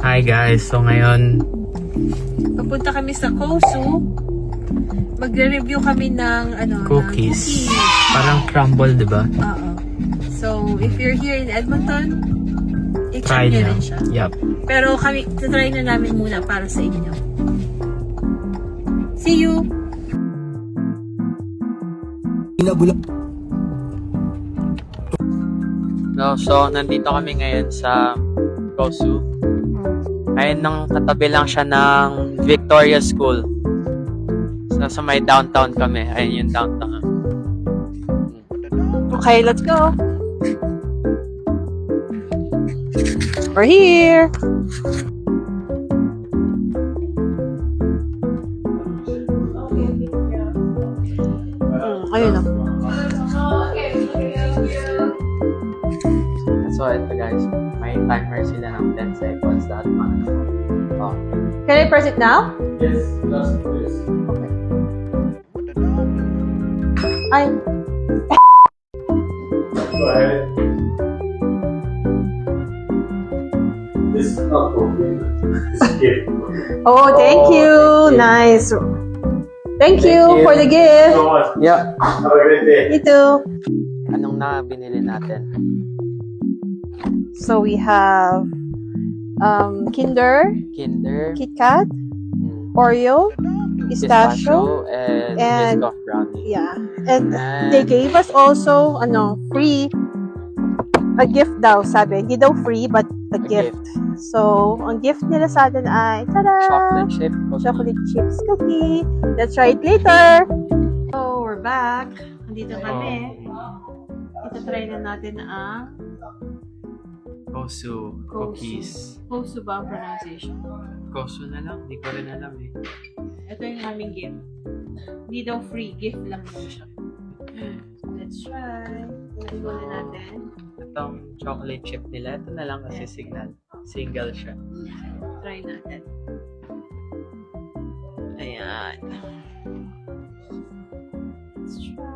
Hi guys, so ngayon Papunta kami sa Kosu. Magre-review kami ng cookies. Parang crumble, di ba? Oo. So, if you're here in Edmonton, Try i-check nyo niya. rin siya. Yup. Pero kami, try na namin muna para sa inyo. See you! No, so nandito kami ngayon sa Kosu. Ayun, nang katabi lang siya ng Victoria School. So, sa may downtown kami. Ayun yung downtown. Okay, let's go! We're here! Ayun na. So, ito guys. May timer sila ng 10 seconds. That man. Oh. Can I press it now? Yes, just this. Ay. Go ahead. This is not cooking. It's a gift. Oh, thank you! thank you. Nice! Thank you you. for the gift! So much. Yeah. Have a great day. You too! Anong na binili natin? So we have Kinder, Kinder, Kit Kat, Oreo, pistachio, and and- Biscoff brownie. yeah. And And they gave us also free a gift daw, sabi. Hindi daw free but a gift. So, ang gift nila sa atin ay tada! chocolate chip. Chocolate chips cookie. Let's try it later. So, we're back. Nandito kami. Ito try na natin ang Kosu cookies. Kosu ba ang pronunciation? Kosu na lang, di ko rin alam eh. Ito yung aming gift. Hindi daw free, gift lang daw siya. Let's try. Ito muna natin. Itong chocolate chip nila, ito na lang kasi single siya. Try natin. Ayan. Let's try.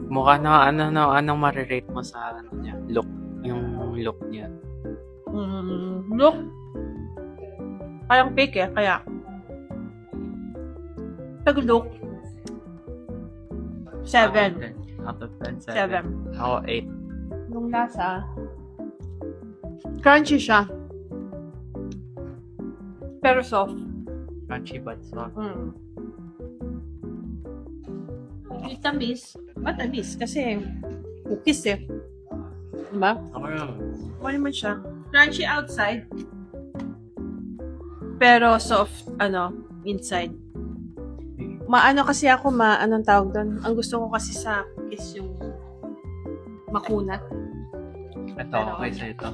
Mukha na anong marirate mo sa ano niya? Look, yung look niya. Look. Parang fake eh, kaya. Pag look. 7. Out of 10, 7. 7. Ako 8. Nung lasa, crunchy siya. Pero soft. Crunchy but soft. Tamis. Matamis kasi cookies eh. Diba? Ako lang. Ano naman siya? Crunchy outside. Pero soft, inside. Maano kasi ako, anong tawag doon? Ang gusto ko kasi sa cookies yung makunat. Ito, okay sa ito.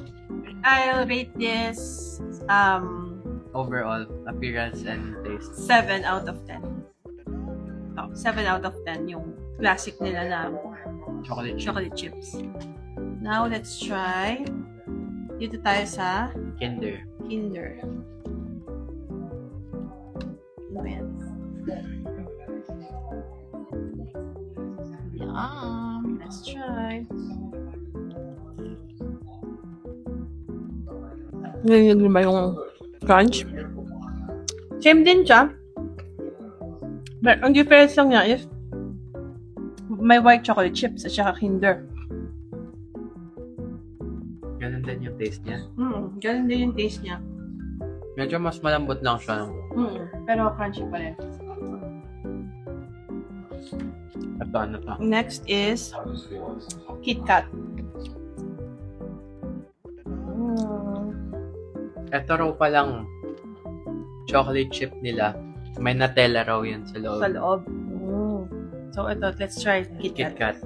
I'll rate this Overall, appearance and taste. 7 out of 10. 7 out of 10 yung classic nila na Chocolate chip. chocolate chips. Now, let's try. Dito tayo sa Kinder. Kinder. Ano yan? Yum! Let's try. Narinig ba yung crunch? Same din siya. But ang difference lang niya is may white chocolate chips at saka Kinder. Ganun din yung taste niya. Ganun din yung taste niya. Medyo mas malambot lang siya. Pero crunchy pa rin. Ito ano pa? Next is Kit Kat. Ito raw palang chocolate chip nila. May Nutella raw yun sa loob. Sa loob. So, ito, let's try Kit Kit Kat. Kat.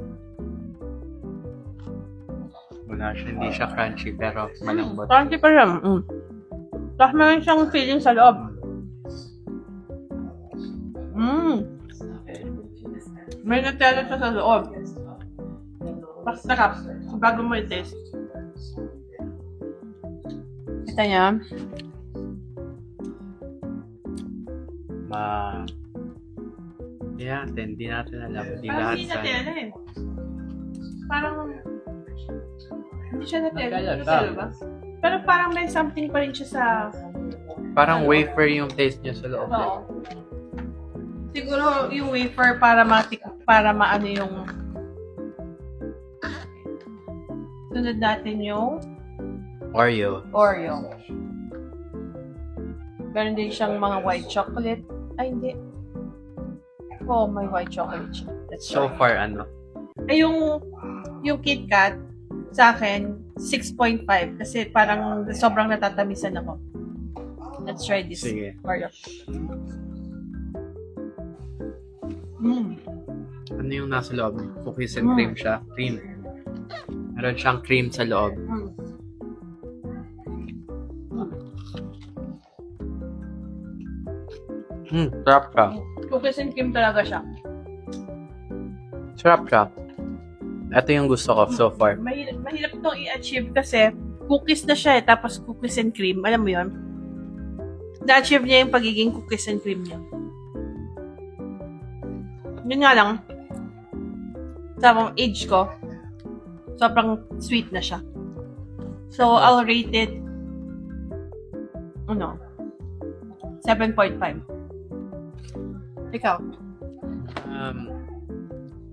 Wala siya, hindi siya crunchy pero malambot. Crunchy pa rin. Tapos meron siyang feeling sa loob. May Nutella siya sa loob. Tapos sarap. Bago mo i-taste. Ito niya. Yeah, hindi natin alam. Hindi Parang lahat hindi sa... Nutella eh. Parang hindi siya Nutella. Nutella Nutella siya. ba? Pero parang may something pa rin siya sa... Parang wafer yung taste niya sa loob. Oo. Siguro yung wafer para maano yung... Sunod natin yung Oreo. Oreo. Meron din siyang mga white chocolate. Ay, hindi. Oh, may white chocolate siya. That's So right. far, ano? Ay, yung KitKat, sa akin, 6.5. Kasi parang sobrang natatamisan ako. Let's try this. Sige. Oreo. Ano yung nasa loob? Cookies and cream siya. Cream. Meron siyang cream sa loob. Sarap siya. Cookies and cream talaga siya. Sarap siya. Ito yung gusto ko so far. Mahirap itong i-achieve kasi cookies na siya tapos cookies and cream. Alam mo yun? Na-achieve niya yung pagiging cookies and cream niya. Yun nga lang, sa age ko, sobrang sweet na siya. So, I'll rate it, 7.5. Ikaw.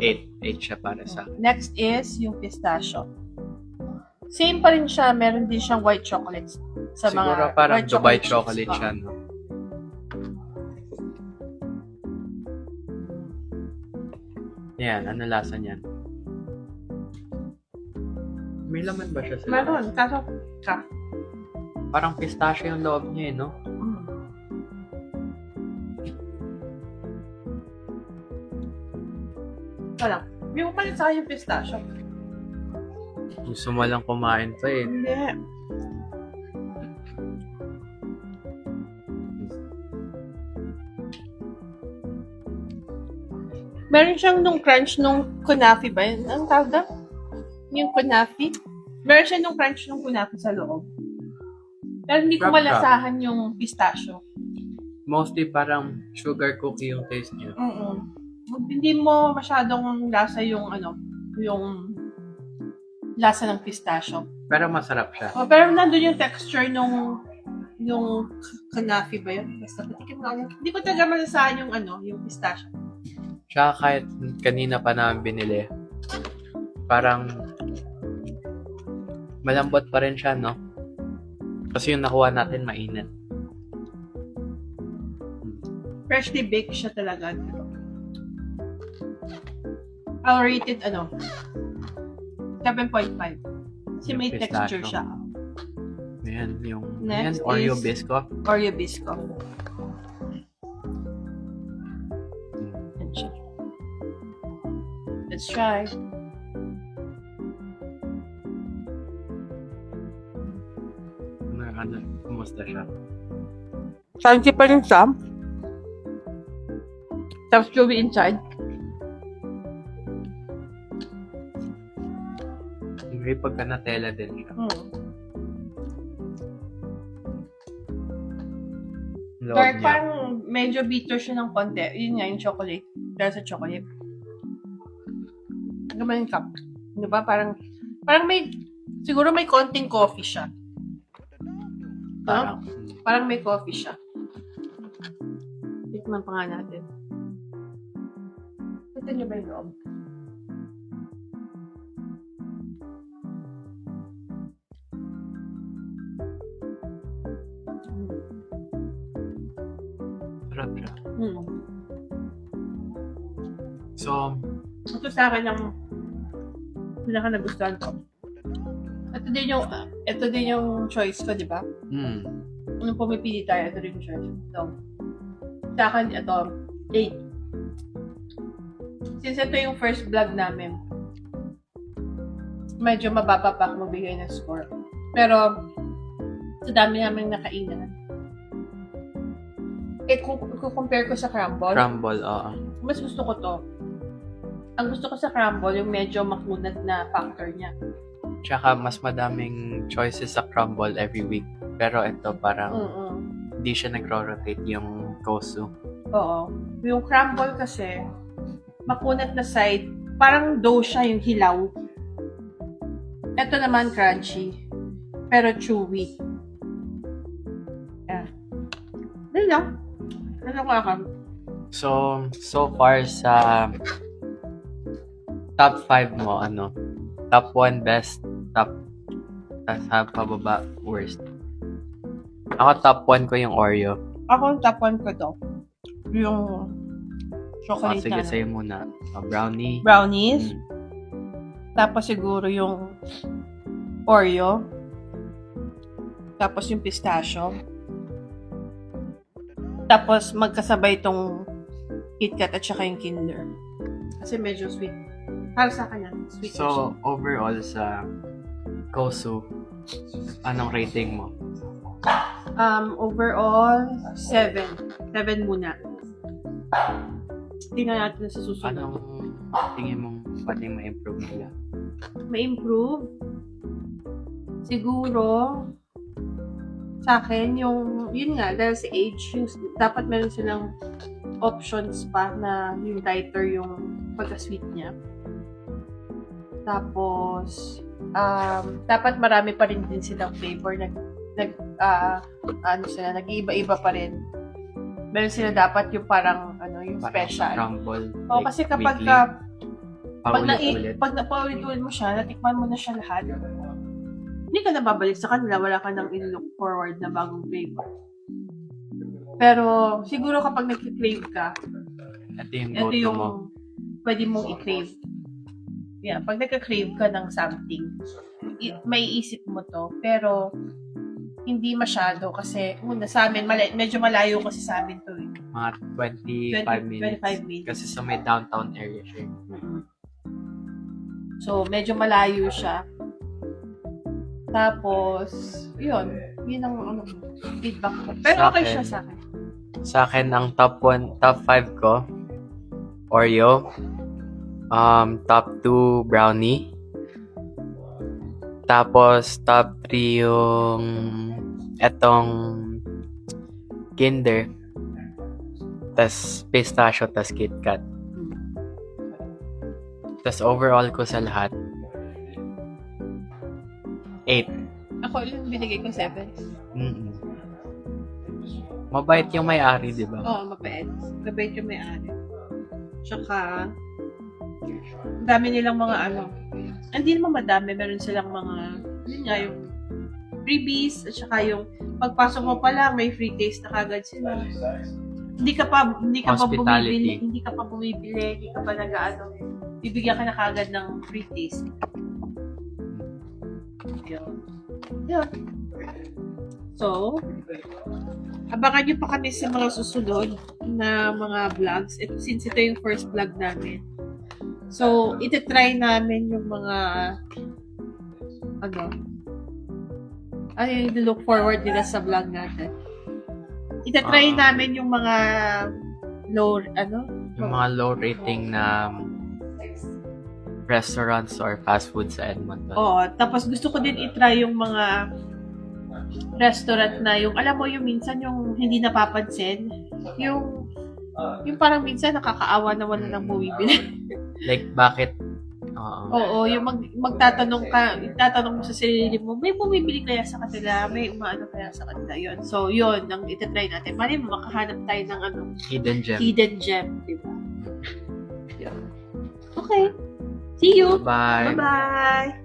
8. 8 siya para sa akin. Next is yung pistachio. Same pa rin siya, meron din siyang white chocolates. Sa Siguro mga parang white Dubai chips. chocolate Oo. siya, no? Yan, ano lasa niyan? May laman ba siya sa loob? Meron, kaso Parang pistachio yung loob niya, no? Wala. Hindi ko palit sa yung pistachio. Gusto mo lang kumain pa eh. Hindi. Meron siyang nung crunch nung kunafi ba yun? Ang tawag na? Yung kunafi? Meron siya nung crunch nung kunafi sa loob. Pero hindi ko Crab malasahan yung pistachio. Mostly parang sugar cookie yung taste niya. Hindi mo masyadong lasa yung yung lasa ng pistachio. Pero masarap siya. Oh, pero nandun yung texture yung kanafi ba yun? Basta patikim nga yun. Hindi ko talaga malasahan yung yung pistachio. Tsaka kahit kanina pa namin binili, parang malambot pa rin siya, no? Kasi yung nakuha natin mainit. Freshly baked siya talaga. I'll rate it 7.5. Kasi Yung may pistachio. texture siya. Ayan, yung Next ayan, Oreo is- biscuit. Oreo biscuit. Yan siya. Let's try. Ano, kumusta siya? Crunchy pa rin siya. Tapos chewy inside. May pagka-Nutella din siya. Loob Dark, niya. parang medyo bitter siya ng konti. Yun nga, yung chocolate. Dahil sa chocolate. Gaman yung cup. Diba? Parang siguro may konting coffee siya. Parang, Parang may coffee siya. Tikman pa nga natin. Ito niyo ba yung loob? sarap siya. Hmm. So, Ito sa akin ang pinaka nagustuhan ko. Ito din yung choice ko, di ba? Nung pumipili tayo, ito rin yung choice. So, sa akin, ito, 8. Since ito yung first vlog namin, medyo mababa pa ako magbigay ng score. Pero, sa dami namin nakainan. Kung compare ko sa crumble, crumble, oo. mas gusto ko to. Ang gusto ko sa crumble, yung medyo makunat na factor niya. Tsaka mas madaming choices sa crumble every week. Pero ito parang hindi siya nagro-rotate yung Kosu. Oo. Yung crumble kasi, makunat na side, parang dough siya yung hilaw. Ito naman crunchy. pero chewy. Yeah. Dali lang. Ano ka ka? So far sa top 5 mo, ano? Top 1 best, top sa pababa worst. Ako top 1 ko yung Oreo. Ako, top 1 ko to. Yung chocolate Sige, na. sa'yo muna. Brownie. Brownies. Mm. Tapos siguro yung Oreo. Tapos yung pistachio. Tapos magkasabay itong KitKat at saka yung Kinder. Kasi medyo sweet. Para sa akin yan. Sweet. So, overall sa Kosu, anong rating mo? Overall, 7. 7 muna. Tingnan natin sa susunod. Anong tingin mong pwedeng ma-improve nila? Ma-improve? Siguro, sa akin, yun nga, dahil sa age, dapat meron silang options pa na yung lighter yung pagka-sweet niya. Tapos, dapat marami pa rin din silang flavor. Nag-iiba-iba pa rin. Meron sila dapat yung parang, yung special. Crumble. Oo, kasi kapag paulit-ulit. pag napaulit-ulit mo siya, natikman mo na siya lahat, hindi ka na babalik sa kanila, wala ka nang in-look forward na bagong flavor. Pero, siguro kapag nag-crave ka, Ito yung ito go-to yung mo. pwede mong i-crave. Yeah, pag nagka-crave ka ng something, may isip mo to, pero hindi masyado kasi una sa amin, medyo malayo kasi sa amin to eh. Mga 25 minutes. 25 minutes. Kasi sa may downtown area siya. So, medyo malayo siya. Tapos, yun ang feedback ko. Pero Sa okay akin, siya sa akin. Sa akin, ang top 5 ko, Oreo. Top 2, Brownie. Tapos, top 3 yung etong Kinder. Tas pistachio, tas KitKat. Tas overall ko sa lahat, 8. Ako, yung binigay ko 7. Mm-mm. Mabait yung may-ari, di ba? Oo, mabait. Mabait yung may-ari. Tsaka, ang dami nilang mga hindi naman madami, meron silang mga, yun nga, yung freebies, at saka yung pagpasok mo pa lang, may free taste na kagad sila. Hindi ka pa Hospitality. bumibili, hindi ka pa bibigyan ka na kagad ng free taste. Yun. So, abangan nyo pa kami sa mga susunod na mga vlogs. Since ito yung first vlog namin. So, itatry namin yung mga yung look forward nila sa vlog natin. Itatry namin yung mga Yung mga low rating na restaurants or fast food sa Edmonton. Oo, tapos gusto ko din itry yung mga restaurant na yung, alam mo yung minsan yung hindi napapansin, yung parang minsan nakakaawa na wala nang bumibili. Like, bakit? Oo, yung itatanong mo sa sarili mo, may bumibili kaya sa kanila, may umaano kaya sa kanila, yun. So, yun, ang itatry natin. Mali mo, makahanap tayo ng Hidden gem. hidden gem, diba? Yun. Okay. See you! Bye. Bye-bye!